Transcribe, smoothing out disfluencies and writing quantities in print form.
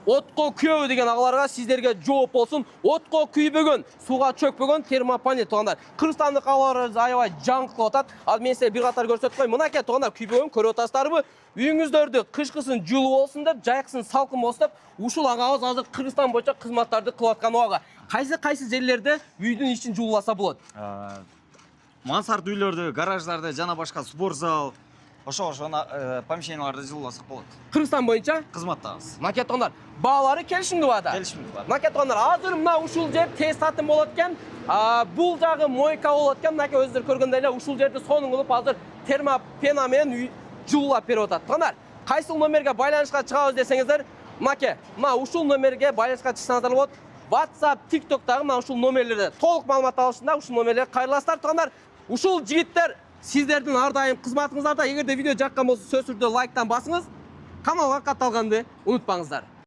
Отко күйөбү деген агаларга сиздерге жооп болсун. Отко күйбөгөн, сууга чөкпөгөн термопанель туугандар. Кыргызстандык агаларыбыз аябай жаң кылып атат. Ал мен силерге бир катар көрсөтүп коеюн. Мынакей туугандар күйбөгөн көрүп атасыздарбы? Үйүңүздөрдү кышкысын жылуу болсун деп, жайкысын салкын болсун деп, ушул агабыз азыр Кыргызстан боюнча кызматтарды кылып аткан ага. Кайсы жерлерде үйдүн ичин жууласа болот? Мансард үйлөрдө, гараждарды жана башка спортзал, ошо помещенияларды жылууласак болот. Кыргызстан боюнча Кызматтабыз. Макет туугандар, баалары келишимдүү баада. Келишимдүү бар. Макет туугандар, азыр мына ушул жер тез сатым болот экен. Бул жагы мойка болот экен. Мынакей өздөрү көргөндөй эле ушул жерди сонун кылып азыр термопена менен жылуулап берип атат. Туугандар, кайсыл номерге байланышка чыгабыз десеңиздер, мынакей, мына ушул номерге байланышка чыксаңыздар болот. WhatsApp, TikTok'тагы мына ушул номерлерде толук маалымат алышында ушул номерлерге кайрыласыздар. Туугандар, ушул жигиттер сиздердин ар дайым кызматыңыздарда. Эгерде видео жаккан болсо сөзсүздө лайктан басыңыз. Каналга катталганды унутпаңыздар.